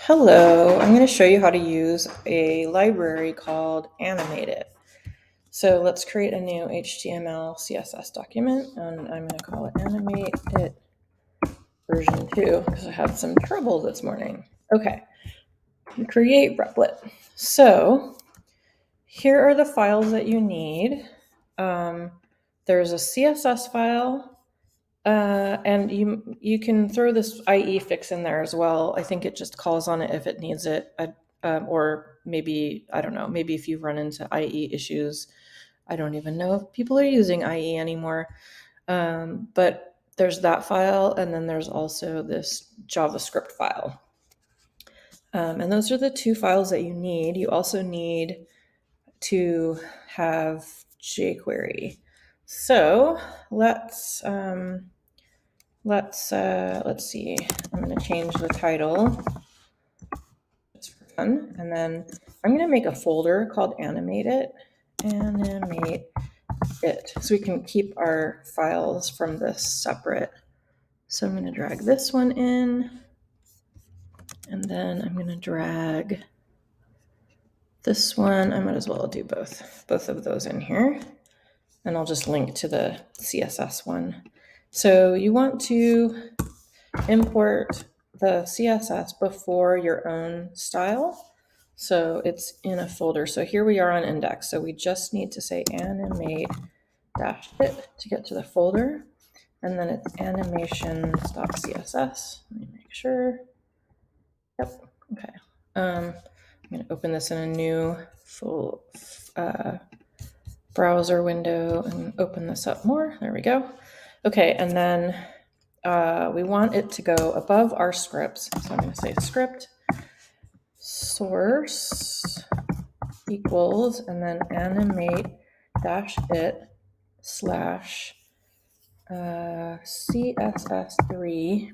Hello, I'm going to show you how to use a library called Animate. So let's create a new HTML CSS document, and I'm going to call it Animate It version 2 because I had some trouble this morning. Okay, create Replit. So here are the files that you need. There's a CSS file. And you can throw this IE fix in there as well. I think it just calls on it if it needs it. Or maybe, I don't know, maybe if you run into IE issues. I don't even know if people are using IE anymore. But there's that file, and then there's also this JavaScript file. And those are the two files that you need. You also need to have jQuery. So let's see. I'm going to change the title just for fun, and then I'm going to make a folder called Animate It, so we can keep our files from this separate. So I'm going to drag this one in, and then I'm going to drag this one. I might as well do both of those in here, and I'll just link to the CSS one. So you want to import the CSS before your own style. So it's in a folder. So here we are on index. So we just need to say animate-it to get to the folder. And then it's animations.css. Let me make sure. Yep. Okay. I'm going to open this in a new full browser window and open this up more. There we go. Okay. And then we want it to go above our scripts. So I'm going to say script source equals, and then animate -it slash CSS3.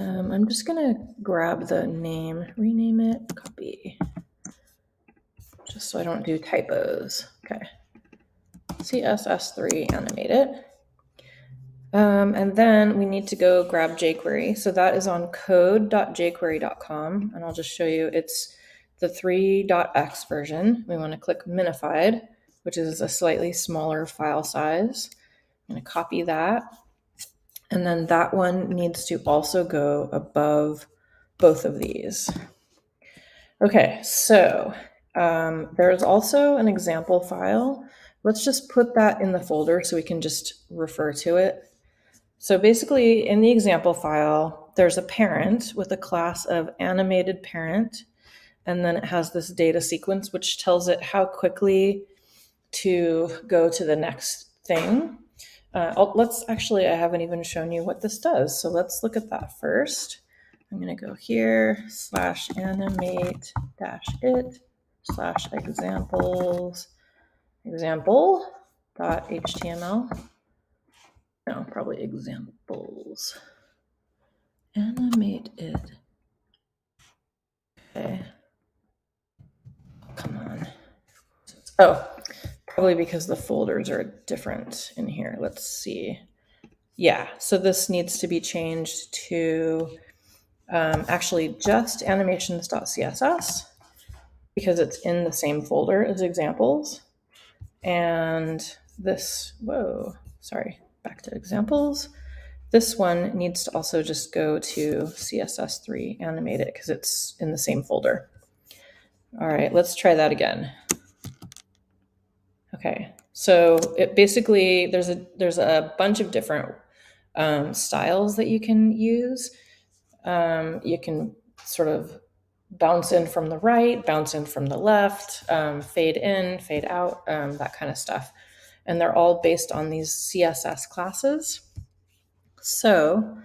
I'm just going to grab the name, rename it, copy, just so I don't do typos. Okay. CSS3 animate it. And then we need to go grab jQuery. So that is on code.jquery.com. And I'll just show you, it's the 3.x version. We want to click minified, which is a slightly smaller file size. I'm going to copy that. And then that one needs to also go above both of these. Okay, so there's also an example file. Let's just put that in the folder so we can just refer to it. So basically, in the example file, there's a parent with a class of animated parent, and then it has this data sequence which tells it how quickly to go to the next thing. I haven't even shown you what this does, so let's look at that first. I'm going to go here, /animate-it/examples, example.html. No, probably examples. Animate it. Okay. Come on. Oh, probably because the folders are different in here. Let's see. Yeah, so this needs to be changed to actually just animations.css because it's in the same folder as examples. And this, back to examples. This one needs to also just go to CSS3 animate it because it's in the same folder. All right, let's try that again. Okay, so it basically, there's a bunch of different styles that you can use. You can sort of bounce in from the right, bounce in from the left, fade in, fade out, that kind of stuff. And they're all based on these CSS classes. So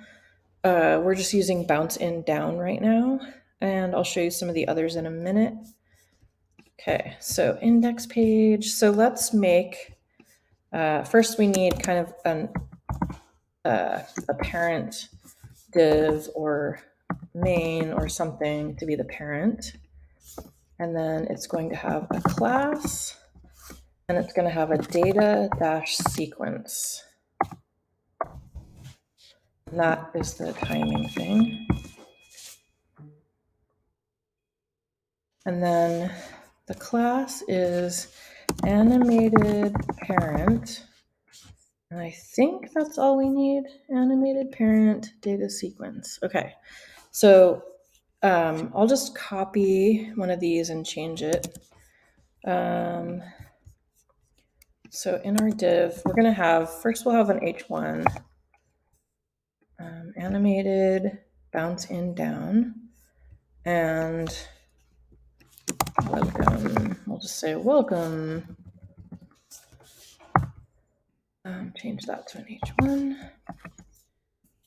we're just using bounce in down right now, and I'll show you some of the others in a minute. Okay, so index page. So let's make, first we need kind of a parent div or main or something to be the parent. And then it's going to have a class, and it's going to have a data-sequence. And that is the timing thing. And then the class is animated parent. And I think that's all we need. Animated parent data sequence. Okay. So I'll just copy one of these and change it. So in our div, we're going to have, first we'll have an H1, animated, bounce in, down, and welcome. We'll just say welcome. Change that to an H1.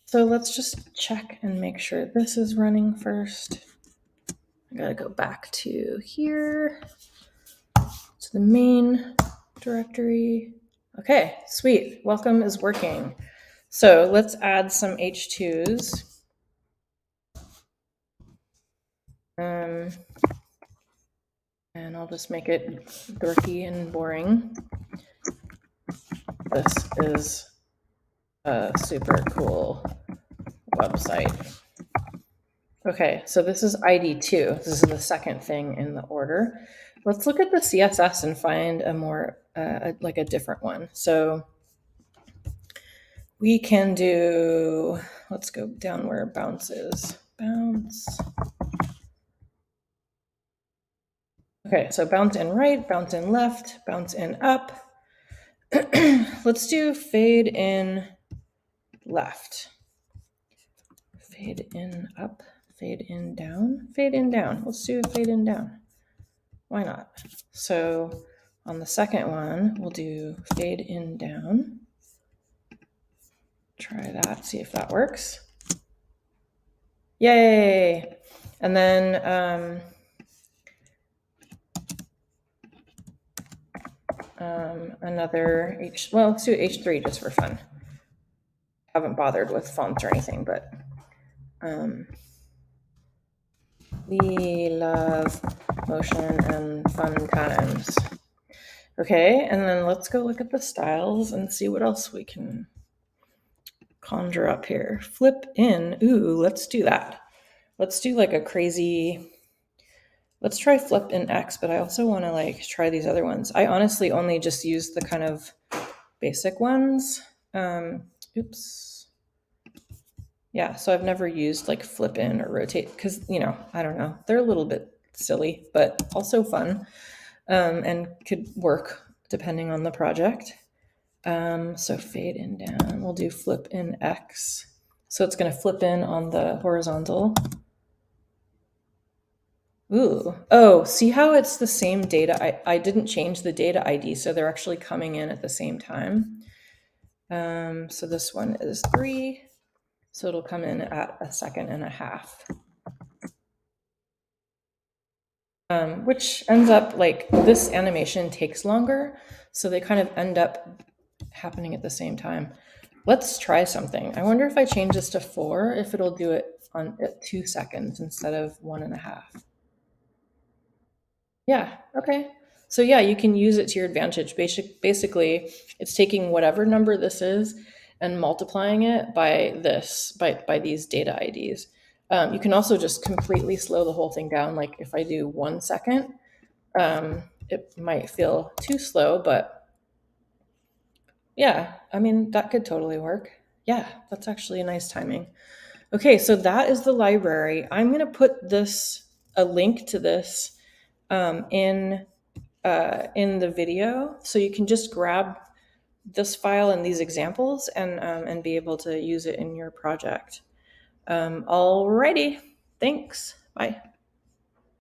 So let's just check and make sure this is running first. I gotta go back to here, to the main directory. Okay, sweet. Welcome is working. So let's add some H2s. And I'll just make it dorky and boring. This is a super cool website. Okay, so this is ID2. This is the second thing in the order. Let's look at the CSS and find a more, like a different one. So we can do, let's go down where bounce is. Bounce. Okay, so bounce in right, bounce in left, bounce in up. Let's do fade in left. Fade in up, fade in down, fade in down. Let's do fade in down. Why not? So on the second one, we'll do fade in down. Try that, see if that works. Yay! And then another well, let's do H3 just for fun. Haven't bothered with fonts or anything, but we love motion and fun times. Okay, and then let's go look at the styles and see what else we can conjure up here. Flip in. Ooh, let's do that. Let's do like a crazy, let's try flip in X, but I also want to like try these other ones. I honestly only just use the kind of basic ones. Oops. Yeah, so I've never used like flip in or rotate because, you know, I don't know. They're a little bit silly, but also fun, and could work depending on the project. So fade in down, we'll do flip in X. So it's going to flip in on the horizontal. Ooh, oh, see how it's the same data? I didn't change the data ID, so they're actually coming in at the same time. So this one is 3, so it'll come in at 1.5 seconds. Which ends up like this animation takes longer, so they kind of end up happening at the same time. Let's try something. I wonder if I change this to 4, if it'll do it at 2 seconds instead of 1.5. Yeah, okay. So yeah, you can use it to your advantage. Basically, it's taking whatever number this is and multiplying it by this, by these data IDs. You can also just completely slow the whole thing down. Like if I do 1 second, it might feel too slow, but yeah, I mean, that could totally work. Yeah, that's actually a nice timing. Okay, so that is the library. I'm going to put a link to this in the video, so you can just grab this file and these examples and be able to use it in your project. Alrighty, thanks. Bye.